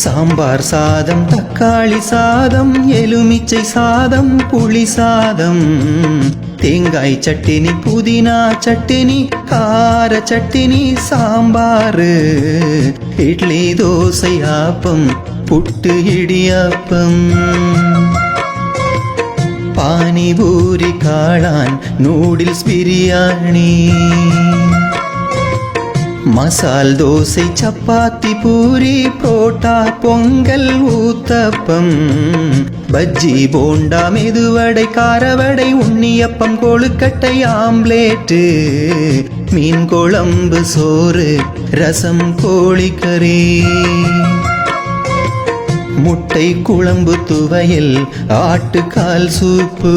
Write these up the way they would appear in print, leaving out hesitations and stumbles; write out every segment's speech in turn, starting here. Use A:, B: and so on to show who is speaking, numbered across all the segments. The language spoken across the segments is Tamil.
A: சாம்பார் சாதம், தக்காளி சாதம், எலுமிச்சை சாதம், புளி சாதம், தேங்காய் சட்டினி, புதினா சட்டினி, கார சட்டினி, சாம்பார், இட்லி, தோசை, ஆப்பம், புட்டு, இடியாப்பம், பானிபூரி, காளான், நூடில்ஸ், பிரியாணி, மசால் தோசை, சப்பாத்தி, பூரி, புரோட்டா, பொங்கல், ஊத்தப்பம், பஜ்ஜி, போண்டா, மெதுவடை, காரவடை, உண்ணியப்பம், கொழுக்கட்டை, ஆம்லேட்டு, மீன் குழம்பு, சோறு, ரசம், கோழிக்கறி, முட்டை குழம்பு, துவையல், ஆட்டுக்கால் சூப்பு.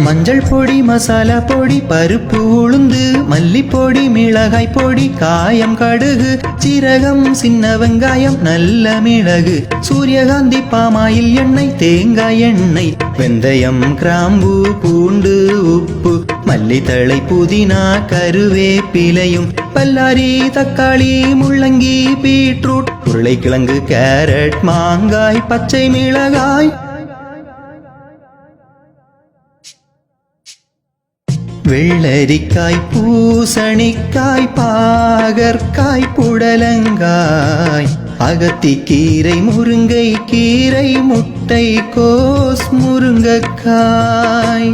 A: மஞ்சள் பொடி, மசாலா பொடி, பருப்பு, உளுந்து, மல்லிப்பொடி, மிளகாய் பொடி, காயம், கடுகு, சீரகம், சின்ன வெங்காயம், நல்ல மிளகு, சூரியகாந்தி, பாமாயில் எண்ணெய், தேங்காய் எண்ணெய், வெந்தயம், கிராம்பு, பூண்டு, உப்பு, மல்லித்தழை, புதினா, கருவேப்பிலையும், பல்லாரி, தக்காளி, முள்ளங்கி, பீட்ரூட், உருளைக்கிழங்கு, கேரட், மாங்காய், பச்சை மிளகாய், வெள்ளரிக்காய், பூசணிக்காய், பாகற்காய், புடலங்காய், அகத்திக்கீரை, முருங்கை கீரை, முட்டை கோஸ், முருங்கைக்காய்,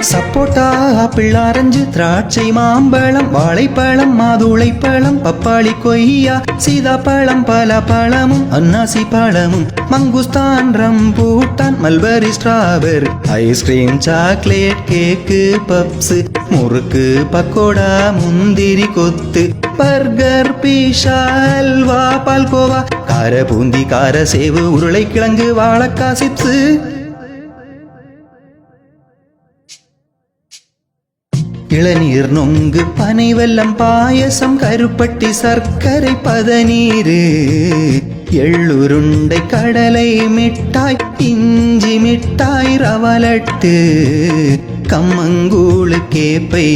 A: சப்போட்டா, ஆப்பிள், ஆரஞ்சு, திராட்சை, மாம்பழம், வாழைப்பழம், மாதுளைப்பழம், பப்பாளி, கொய்யா, சீதாப்பழம், பலாப்பழமும், அன்னாசி பழமும், மங்குஸ்தான், ரம்பூட்டான், mulberry, strawberry, ice cream, chocolate, cake, puffs, murukku, pakoda, முந்திரி கொத்து, பர்கர், பீஷா, அல்வா, பால்கோவா, கார பூந்தி, கார சேவு, உருளைக்கிழங்கு, வாழைக்காய் சிப்ஸ், இளநீர், நொங்கு, பனை வெல்லம், பாயசம், கருப்பட்டி, சர்க்கரை, பதநீர், எள்ளுருண்டை, கடலை மிட்டாய், இஞ்சி மிட்டாய், ரவலட்டு, கம்மங்கூழு, கேப்பை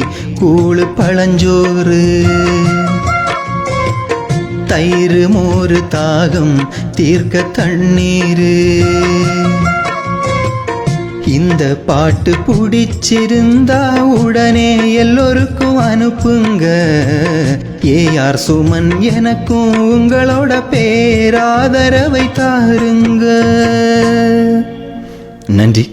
A: கூழு, பழஞ்சோறு, தயிர், மோரு, தாகம் தீர்க்க தண்ணீர். இந்த பாட்டு பிடிச்சிருந்தா உடனே எல்லோருக்கும் அனுப்புங்க. ஏஆர் சுமன் எனக்கும் உங்களோட பேராதரவை தாருங்க. நன்றி.